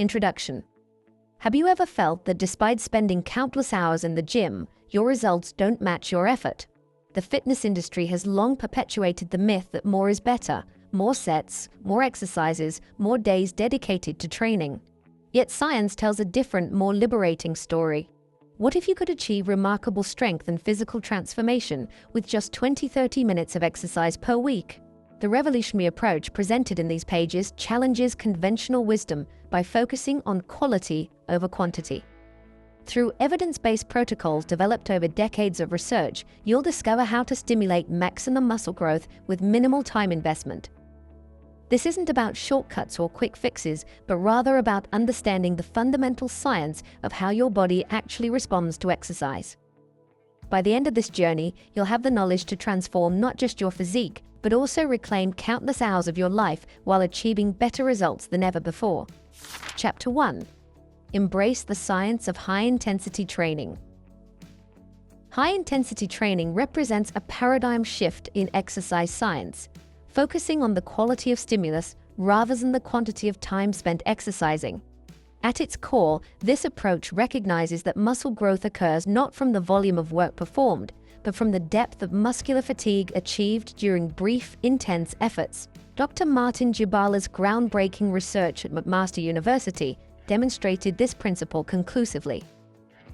Introduction. Have you ever felt that despite spending countless hours in the gym, your results don't match your effort? The fitness industry has long perpetuated the myth that more is better, more sets, more exercises, more days dedicated to training. Yet science tells a different, more liberating story. What if you could achieve remarkable strength and physical transformation with just 20-30 minutes of exercise per week? The revolutionary approach presented in these pages challenges conventional wisdom by focusing on quality over quantity. Through evidence-based protocols developed over decades of research, you'll discover how to stimulate maximum muscle growth with minimal time investment. This isn't about shortcuts or quick fixes, but rather about understanding the fundamental science of how your body actually responds to exercise. By the end of this journey, you'll have the knowledge to transform not just your physique, but also reclaim countless hours of your life while achieving better results than ever before. Chapter 1. Embrace the science of high-intensity training. High-intensity training represents a paradigm shift in exercise science, focusing on the quality of stimulus rather than the quantity of time spent exercising. At its core, this approach recognizes that muscle growth occurs not from the volume of work performed, but from the depth of muscular fatigue achieved during brief, intense efforts. Dr. Martin Jibala's groundbreaking research at McMaster University demonstrated this principle conclusively.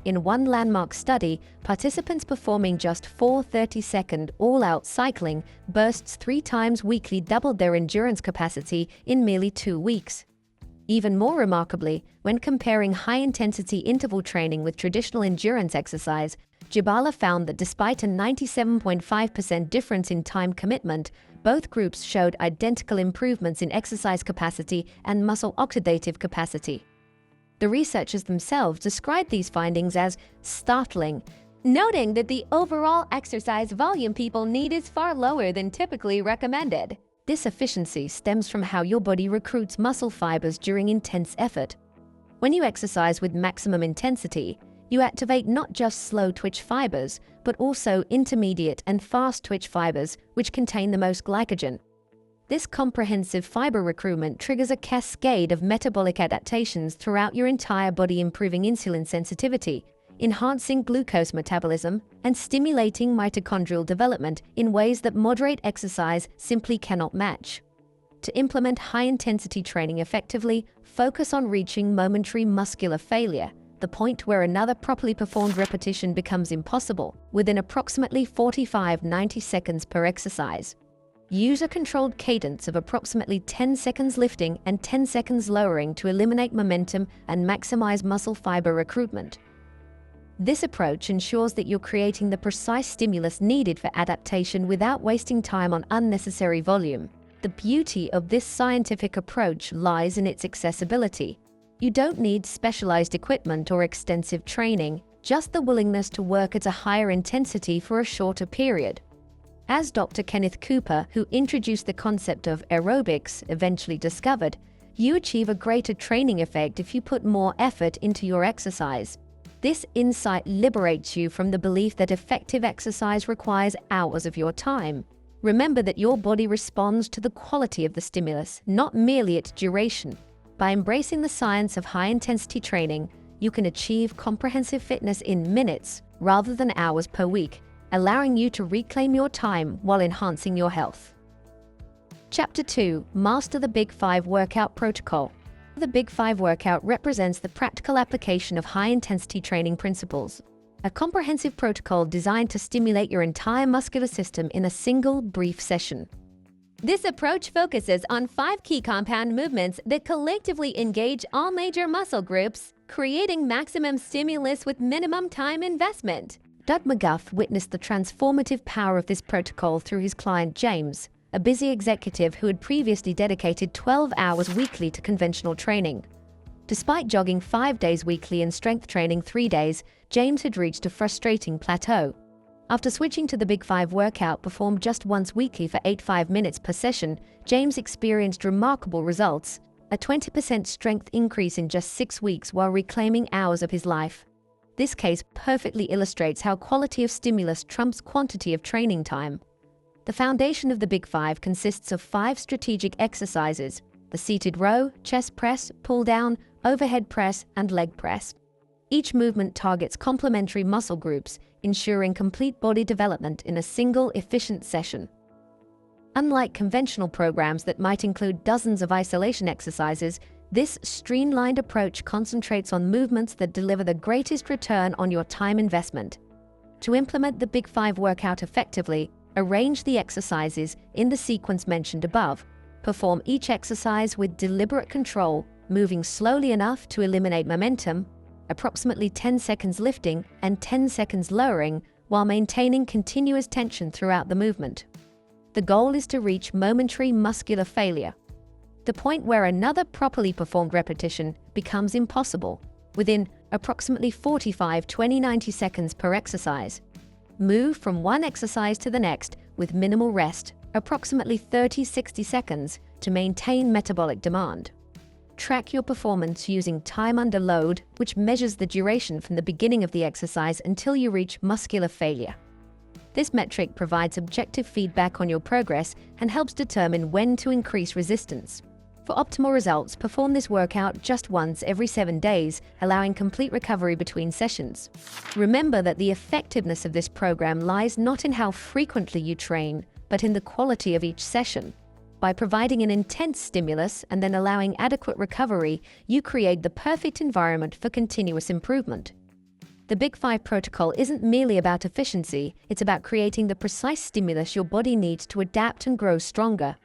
In one landmark study, participants performing just 4 30-second all-out cycling bursts 3 times weekly doubled their endurance capacity in merely 2 weeks. Even more remarkably, when comparing high-intensity interval training with traditional endurance exercise, Jibala found that despite a 97.5% difference in time commitment, both groups showed identical improvements in exercise capacity and muscle oxidative capacity. The researchers themselves described these findings as startling, noting that the overall exercise volume people need is far lower than typically recommended. This efficiency stems from how your body recruits muscle fibers during intense effort. When you exercise with maximum intensity, you activate not just slow twitch fibers, but also intermediate and fast twitch fibers, which contain the most glycogen. This comprehensive fiber recruitment triggers a cascade of metabolic adaptations throughout your entire body, improving insulin sensitivity, enhancing glucose metabolism, and stimulating mitochondrial development in ways that moderate exercise simply cannot match. To implement high-intensity training effectively, focus on reaching momentary muscular failure, the point where another properly performed repetition becomes impossible, within approximately 45-90 seconds per exercise. Use a controlled cadence of approximately 10 seconds lifting and 10 seconds lowering to eliminate momentum and maximize muscle fiber recruitment. This approach ensures that you're creating the precise stimulus needed for adaptation without wasting time on unnecessary volume. The beauty of this scientific approach lies in its accessibility. You don't need specialized equipment or extensive training, just the willingness to work at a higher intensity for a shorter period. As Dr. Kenneth Cooper, who introduced the concept of aerobics, eventually discovered, you achieve a greater training effect if you put more effort into your exercise. This insight liberates you from the belief that effective exercise requires hours of your time. Remember that your body responds to the quality of the stimulus, not merely its duration. By embracing the science of high-intensity training, you can achieve comprehensive fitness in minutes rather than hours per week, allowing you to reclaim your time while enhancing your health. Chapter 2. Master the Big 5 Workout Protocol. The Big 5 workout represents the practical application of high-intensity training principles, a comprehensive protocol designed to stimulate your entire muscular system in a single, brief session. This approach focuses on 5 key compound movements that collectively engage all major muscle groups, creating maximum stimulus with minimum time investment. Dr. McGuff witnessed the transformative power of this protocol through his client James, a busy executive who had previously dedicated 12 hours weekly to conventional training. Despite jogging 5 days weekly and strength training 3 days, James had reached a frustrating plateau. After switching to the Big 5 workout performed just once weekly for 85 minutes per session, James experienced remarkable results, a 20% strength increase in just 6 weeks while reclaiming hours of his life. This case perfectly illustrates how quality of stimulus trumps quantity of training time. The foundation of the Big 5 consists of 5 strategic exercises, the seated row, chest press, pull down, overhead press, and leg press. Each movement targets complementary muscle groups, ensuring complete body development in a single, efficient session. Unlike conventional programs that might include dozens of isolation exercises, this streamlined approach concentrates on movements that deliver the greatest return on your time investment. To implement the Big 5 workout effectively, arrange the exercises in the sequence mentioned above. Perform each exercise with deliberate control, moving slowly enough to eliminate momentum, approximately 10 seconds lifting and 10 seconds lowering, while maintaining continuous tension throughout the movement. The goal is to reach momentary muscular failure, the point where another properly performed repetition becomes impossible, within approximately 45-90 seconds per exercise. Move from one exercise to the next with minimal rest, approximately 30-60 seconds, to maintain metabolic demand. Track your performance using time under load, which measures the duration from the beginning of the exercise until you reach muscular failure. This metric provides objective feedback on your progress and helps determine when to increase resistance. For optimal results, perform this workout just once every 7 days, allowing complete recovery between sessions. Remember that the effectiveness of this program lies not in how frequently you train, but in the quality of each session. By providing an intense stimulus and then allowing adequate recovery, you create the perfect environment for continuous improvement. The Big 5 protocol isn't merely about efficiency, it's about creating the precise stimulus your body needs to adapt and grow stronger.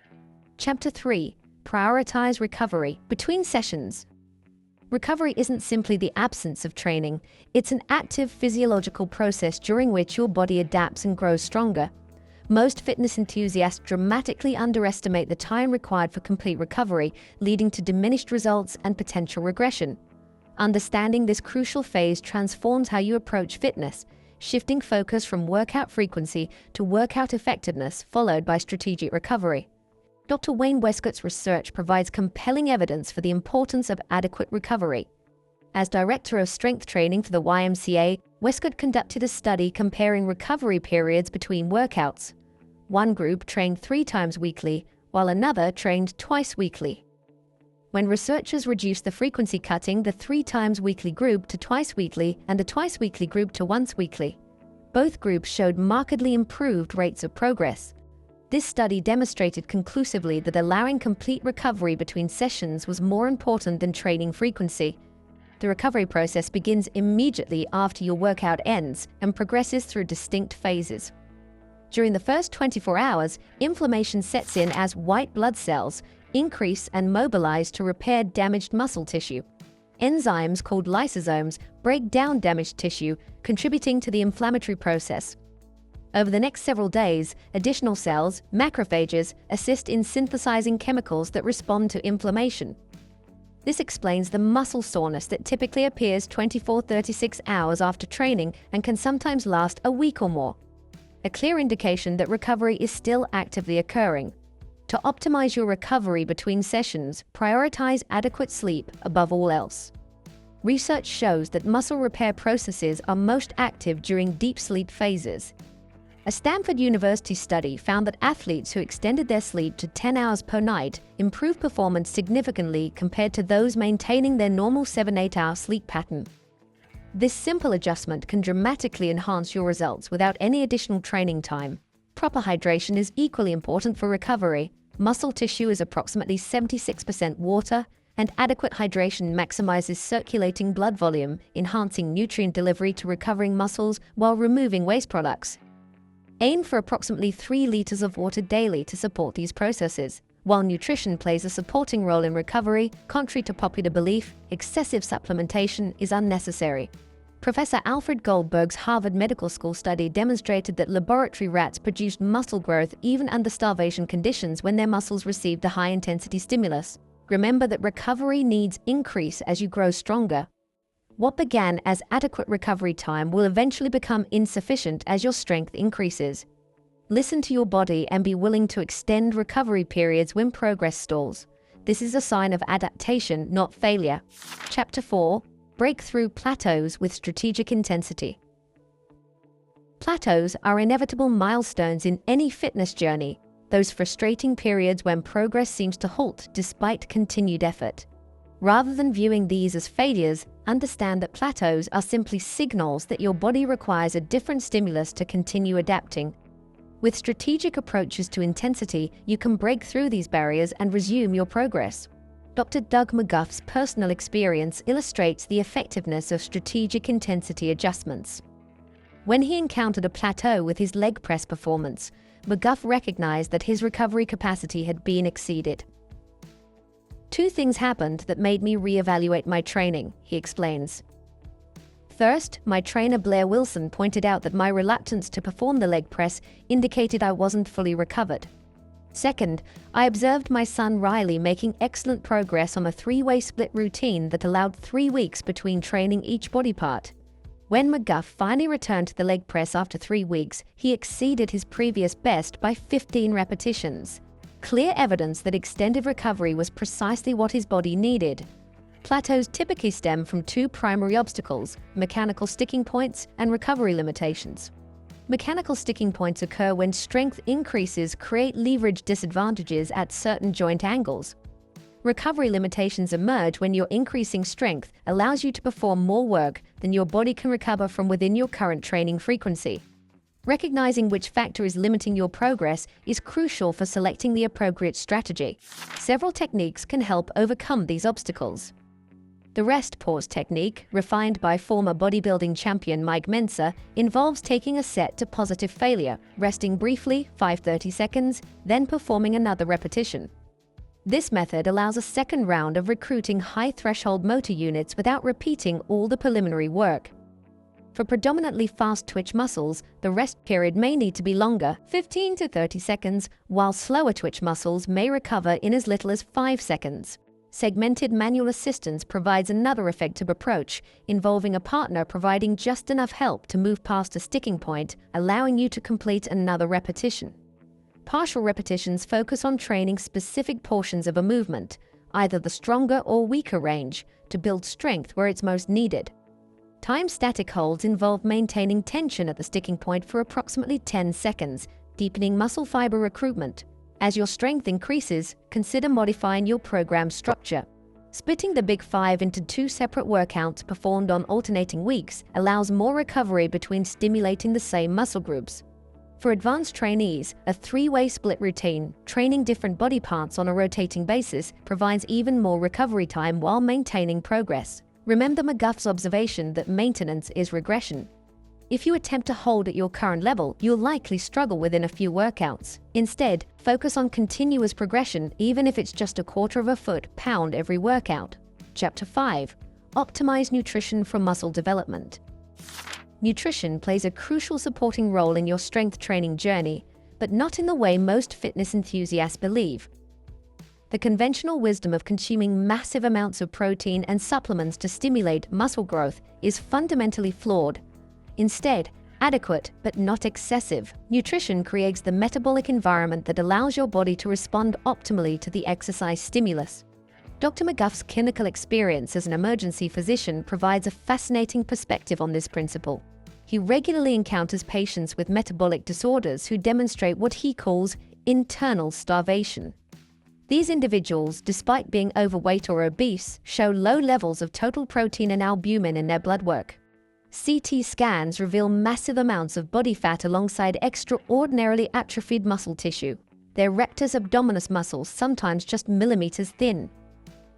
Chapter 3. Prioritize recovery between sessions. Recovery isn't simply the absence of training, it's an active physiological process during which your body adapts and grows stronger. Most fitness enthusiasts dramatically underestimate the time required for complete recovery, leading to diminished results and potential regression. Understanding this crucial phase transforms how you approach fitness, shifting focus from workout frequency to workout effectiveness, followed by strategic recovery. Dr. Wayne Westcott's research provides compelling evidence for the importance of adequate recovery. As Director of Strength Training for the YMCA, Westcott conducted a study comparing recovery periods between workouts. One group trained 3 times weekly, while another trained twice weekly. When researchers reduced the frequency cutting the 3 times weekly group to twice weekly and the twice weekly group to once weekly, both groups showed markedly improved rates of progress. This study demonstrated conclusively that allowing complete recovery between sessions was more important than training frequency. The recovery process begins immediately after your workout ends and progresses through distinct phases. During the first 24 hours, inflammation sets in as white blood cells increase and mobilize to repair damaged muscle tissue. Enzymes called lysosomes break down damaged tissue, contributing to the inflammatory process. Over the next several days, additional cells, macrophages, assist in synthesizing chemicals that respond to inflammation. This explains the muscle soreness that typically appears 24-36 hours after training and can sometimes last a week or more. A clear indication that recovery is still actively occurring. To optimize your recovery between sessions, prioritize adequate sleep above all else. Research shows that muscle repair processes are most active during deep sleep phases. A Stanford University study found that athletes who extended their sleep to 10 hours per night improved performance significantly compared to those maintaining their normal 7-8 hour sleep pattern. This simple adjustment can dramatically enhance your results without any additional training time. Proper hydration is equally important for recovery. Muscle tissue is approximately 76% water, and adequate hydration maximizes circulating blood volume, enhancing nutrient delivery to recovering muscles while removing waste products. Aim for approximately 3 liters of water daily to support these processes. While nutrition plays a supporting role in recovery, contrary to popular belief, excessive supplementation is unnecessary. Professor Alfred Goldberg's Harvard Medical School study demonstrated that laboratory rats produced muscle growth even under starvation conditions when their muscles received a high-intensity stimulus. Remember that recovery needs increase as you grow stronger. What began as adequate recovery time will eventually become insufficient as your strength increases. Listen to your body and be willing to extend recovery periods when progress stalls. This is a sign of adaptation, not failure. Chapter 4. Break through plateaus with strategic intensity. Plateaus are inevitable milestones in any fitness journey. those frustrating periods when progress seems to halt despite continued effort. Rather than viewing these as failures, understand that plateaus are simply signals that your body requires a different stimulus to continue adapting. With strategic approaches to intensity, you can break through these barriers and resume your progress. Dr. Doug McGuff's personal experience illustrates the effectiveness of strategic intensity adjustments. When he encountered a plateau with his leg press performance, McGuff recognized that his recovery capacity had been exceeded. Two things happened that made me reevaluate my training, he explains. First, my trainer Blair Wilson pointed out that my reluctance to perform the leg press indicated I wasn't fully recovered. Second, I observed my son Riley making excellent progress on a 3-way split routine that allowed 3 weeks between training each body part. When McGuff finally returned to the leg press after 3 weeks, he exceeded his previous best by 15 repetitions. Clear evidence that extended recovery was precisely what his body needed. Plateaus typically stem from 2 primary obstacles: mechanical sticking points and recovery limitations. Mechanical sticking points occur when strength increases create leverage disadvantages at certain joint angles. Recovery limitations emerge when your increasing strength allows you to perform more work than your body can recover from within your current training frequency. Recognizing which factor is limiting your progress is crucial for selecting the appropriate strategy. Several techniques can help overcome these obstacles. The rest pause technique, refined by former bodybuilding champion Mike Mensa, involves taking a set to positive failure, resting briefly, 5-30 seconds, then performing another repetition. This method allows a second round of recruiting high-threshold motor units without repeating all the preliminary work. For predominantly fast-twitch muscles, the rest period may need to be longer, 15 to 30 seconds, while slower-twitch muscles may recover in as little as 5 seconds. Segmented manual assistance provides another effective approach, involving a partner providing just enough help to move past a sticking point, allowing you to complete another repetition. Partial repetitions focus on training specific portions of a movement, either the stronger or weaker range, to build strength where it's most needed. Time static holds involve maintaining tension at the sticking point for approximately 10 seconds, deepening muscle fiber recruitment. As your strength increases, consider modifying your program structure. Splitting the Big Five into 2 separate workouts performed on alternating weeks allows more recovery between stimulating the same muscle groups. For advanced trainees, a 3-way split routine, training different body parts on a rotating basis, provides even more recovery time while maintaining progress. Remember McGuff's observation that maintenance is regression. If you attempt to hold at your current level, you'll likely struggle within a few workouts. Instead, focus on continuous progression, even if it's just a quarter of a foot-pound every workout. Chapter 5. Optimize nutrition for muscle development. Nutrition plays a crucial supporting role in your strength training journey, but not in the way most fitness enthusiasts believe. The conventional wisdom of consuming massive amounts of protein and supplements to stimulate muscle growth is fundamentally flawed. Instead, adequate but not excessive nutrition creates the metabolic environment that allows your body to respond optimally to the exercise stimulus. Dr. McGuff's clinical experience as an emergency physician provides a fascinating perspective on this principle. He regularly encounters patients with metabolic disorders who demonstrate what he calls internal starvation. These individuals, despite being overweight or obese, show low levels of total protein and albumin in their blood work. CT scans reveal massive amounts of body fat alongside extraordinarily atrophied muscle tissue, their rectus abdominis muscles sometimes just millimeters thin.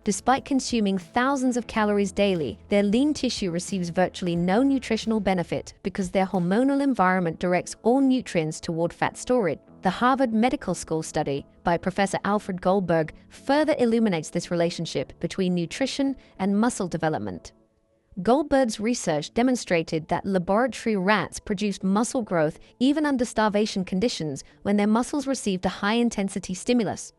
Despite consuming thousands of calories daily, their lean tissue receives virtually no nutritional benefit because their hormonal environment directs all nutrients toward fat storage. The Harvard Medical School study by Professor Alfred Goldberg further illuminates this relationship between nutrition and muscle development. Goldberg's research demonstrated that laboratory rats produced muscle growth even under starvation conditions when their muscles received a high-intensity stimulus.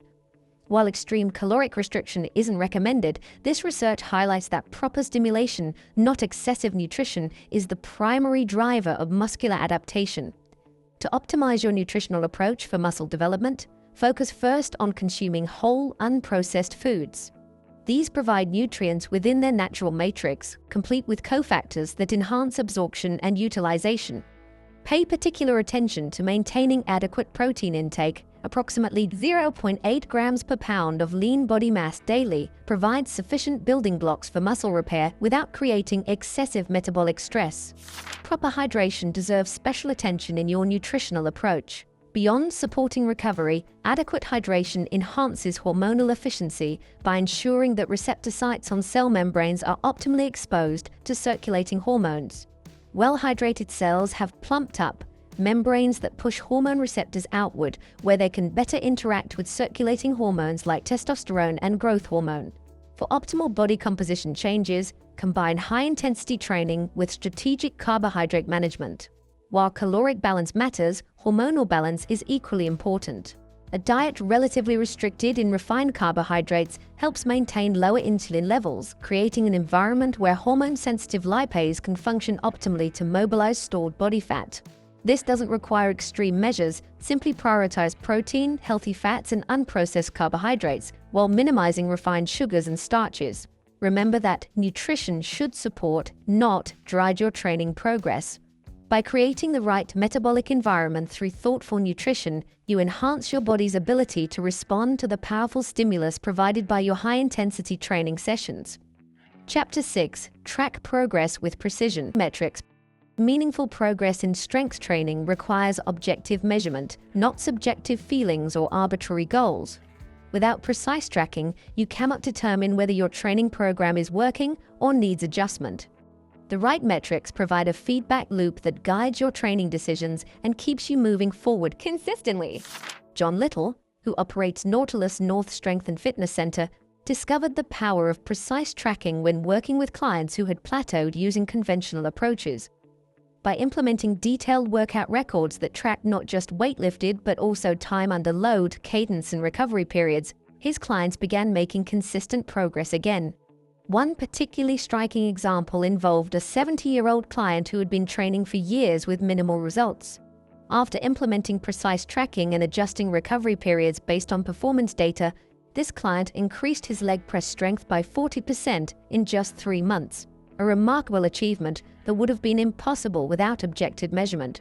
While extreme caloric restriction isn't recommended, this research highlights that proper stimulation, not excessive nutrition, is the primary driver of muscular adaptation. To optimize your nutritional approach for muscle development, focus first on consuming whole, unprocessed foods. These provide nutrients within their natural matrix, complete with cofactors that enhance absorption and utilization. Pay particular attention to maintaining adequate protein intake, Approximately 0.8 grams per pound of lean body mass daily provides sufficient building blocks for muscle repair without creating excessive metabolic stress. Proper hydration deserves special attention in your nutritional approach. Beyond supporting recovery, adequate hydration enhances hormonal efficiency by ensuring that receptor sites on cell membranes are optimally exposed to circulating hormones. Well-hydrated cells have plumped up membranes that push hormone receptors outward, where they can better interact with circulating hormones like testosterone and growth hormone. For optimal body composition changes, combine high-intensity training with strategic carbohydrate management. While caloric balance matters, hormonal balance is equally important. A diet relatively restricted in refined carbohydrates helps maintain lower insulin levels, creating an environment where hormone-sensitive lipase can function optimally to mobilize stored body fat. This doesn't require extreme measures. Simply prioritize protein, healthy fats, and unprocessed carbohydrates, while minimizing refined sugars and starches. Remember that nutrition should support, not drive your training progress. By creating the right metabolic environment through thoughtful nutrition, you enhance your body's ability to respond to the powerful stimulus provided by your high-intensity training sessions. Chapter 6. Track progress with precision. Metrics. Meaningful progress in strength training requires objective measurement, not subjective feelings or arbitrary goals. Without precise tracking, you cannot determine whether your training program is working or needs adjustment. The right metrics provide a feedback loop that guides your training decisions and keeps you moving forward consistently. John Little, who operates Nautilus North Strength and Fitness Center, discovered the power of precise tracking when working with clients who had plateaued using conventional approaches. By implementing detailed workout records that track not just weight lifted but also time under load, cadence, and recovery periods, his clients began making consistent progress again. One particularly striking example involved a 70-year-old client who had been training for years with minimal results. After implementing precise tracking and adjusting recovery periods based on performance data, this client increased his leg press strength by 40% in just 3 months, a remarkable achievement that would have been impossible without objective measurement.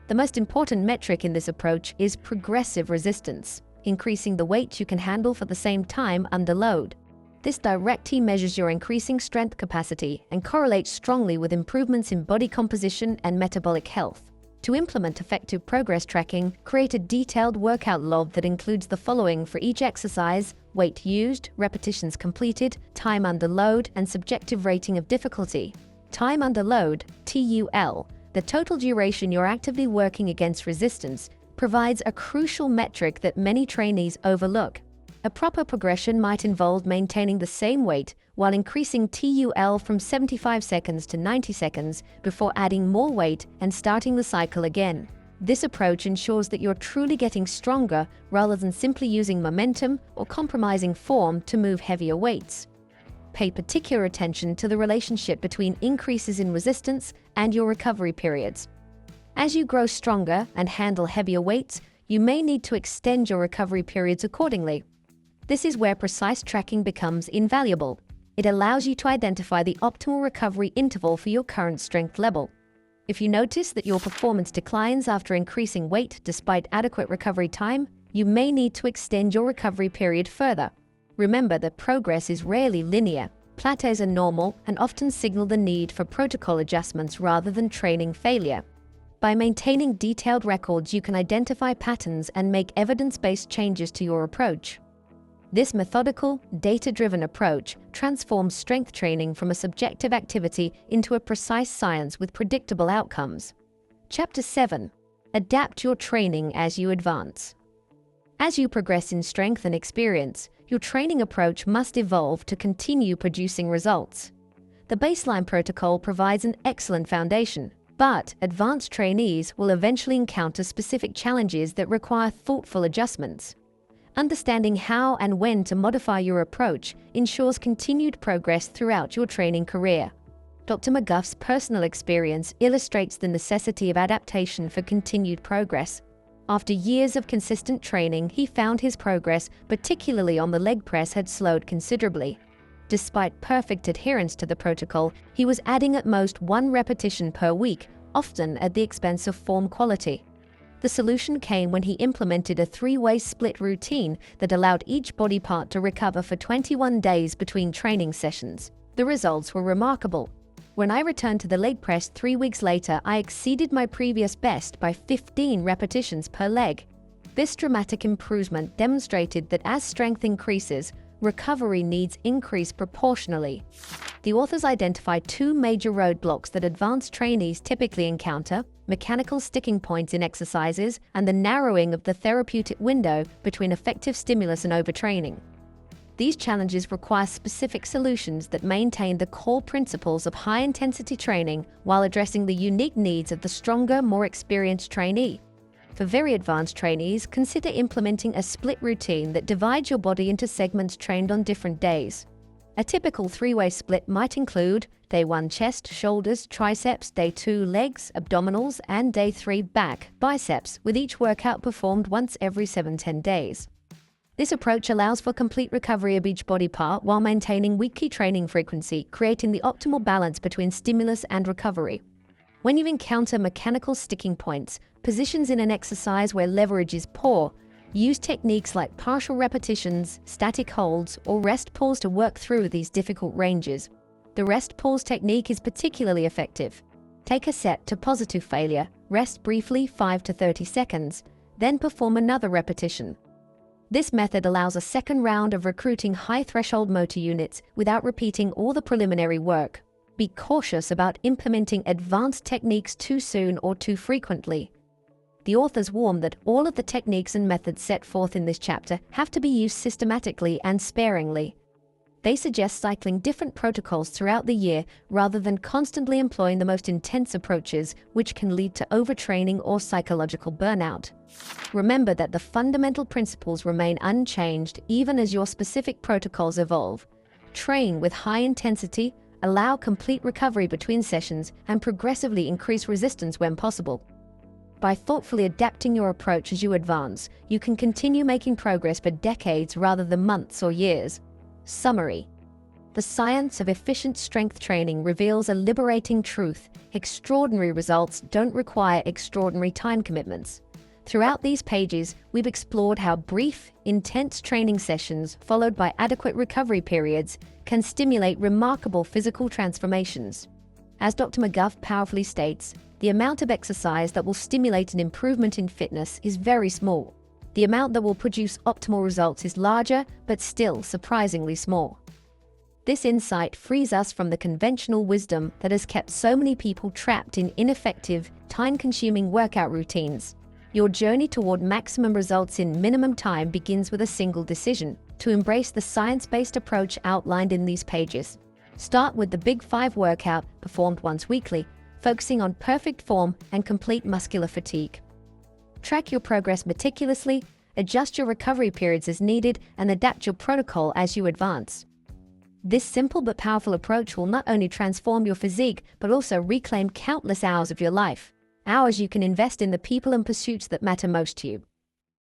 The most important metric in this approach is progressive resistance, increasing the weight you can handle for the same time under load. This directly measures your increasing strength capacity and correlates strongly with improvements in body composition and metabolic health. To implement effective progress tracking, create a detailed workout log that includes the following for each exercise: weight used, repetitions completed, time under load, and subjective rating of difficulty. Time under load, TUL, the total duration you're actively working against resistance, provides a crucial metric that many trainees overlook. A proper progression might involve maintaining the same weight while increasing TUL from 75 seconds to 90 seconds before adding more weight and starting the cycle again. This approach ensures that you're truly getting stronger rather than simply using momentum or compromising form to move heavier weights. Pay particular attention to the relationship between increases in resistance and your recovery periods. As you grow stronger and handle heavier weights, you may need to extend your recovery periods accordingly. This is where precise tracking becomes invaluable. It allows you to identify the optimal recovery interval for your current strength level. If you notice that your performance declines after increasing weight despite adequate recovery time, you may need to extend your recovery period further. Remember that progress is rarely linear. Plateaus are normal and often signal the need for protocol adjustments rather than training failure. By maintaining detailed records, you can identify patterns and make evidence-based changes to your approach. This methodical, data-driven approach transforms strength training from a subjective activity into a precise science with predictable outcomes. Chapter 7. Adapt your training as you advance. As you progress in strength and experience, your training approach must evolve to continue producing results. The baseline protocol provides an excellent foundation, but advanced trainees will eventually encounter specific challenges that require thoughtful adjustments. Understanding how and when to modify your approach ensures continued progress throughout your training career. Dr. McGuff's personal experience illustrates the necessity of adaptation for continued progress. After years of consistent training, he found his progress, particularly on the leg press, had slowed considerably. Despite perfect adherence to the protocol, he was adding at most 1 repetition per week, often at the expense of form quality. The solution came when he implemented a 3-way split routine that allowed each body part to recover for 21 days between training sessions. The results were remarkable. When I returned to the leg press 3 weeks later, I exceeded my previous best by 15 repetitions per leg. This dramatic improvement demonstrated that as strength increases, recovery needs increase proportionally. The authors identify 2 major roadblocks that advanced trainees typically encounter: mechanical sticking points in exercises and the narrowing of the therapeutic window between effective stimulus and overtraining. These challenges require specific solutions that maintain the core principles of high-intensity training while addressing the unique needs of the stronger, more experienced trainee. For very advanced trainees, consider implementing a split routine that divides your body into segments trained on different days. A typical 3-way split might include Day 1 chest, shoulders, triceps, Day 2 legs, abdominals, and Day 3 back, biceps, with each workout performed once every 7-10 days. This approach allows for complete recovery of each body part while maintaining weekly training frequency, creating the optimal balance between stimulus and recovery. When you encounter mechanical sticking points, positions in an exercise where leverage is poor, use techniques like partial repetitions, static holds, or rest pause to work through these difficult ranges. The rest pause technique is particularly effective. Take a set to positive failure, rest briefly 5 to 30 seconds, then perform another repetition. This method allows a second round of recruiting high-threshold motor units without repeating all the preliminary work. Be cautious about implementing advanced techniques too soon or too frequently. The authors warn that all of the techniques and methods set forth in this chapter have to be used systematically and sparingly. They suggest cycling different protocols throughout the year rather than constantly employing the most intense approaches, which can lead to overtraining or psychological burnout. Remember that the fundamental principles remain unchanged even as your specific protocols evolve. Train with high intensity, allow complete recovery between sessions, and progressively increase resistance when possible. By thoughtfully adapting your approach as you advance, you can continue making progress for decades rather than months or years. Summary: the science of efficient strength training reveals a liberating truth: extraordinary results don't require extraordinary time commitments. Throughout these pages, we've explored how brief, intense training sessions, followed by adequate recovery periods, can stimulate remarkable physical transformations. As Dr. McGuff powerfully states, the amount of exercise that will stimulate an improvement in fitness is very small. The amount that will produce optimal results is larger, but still surprisingly small. This insight frees us from the conventional wisdom that has kept so many people trapped in ineffective, time-consuming workout routines. Your journey toward maximum results in minimum time begins with a single decision: to embrace the science-based approach outlined in these pages. Start with the Big 5 workout, performed once weekly, focusing on perfect form and complete muscular fatigue. Track your progress meticulously, adjust your recovery periods as needed, and adapt your protocol as you advance. This simple but powerful approach will not only transform your physique, but also reclaim countless hours of your life. Hours you can invest in the people and pursuits that matter most to you.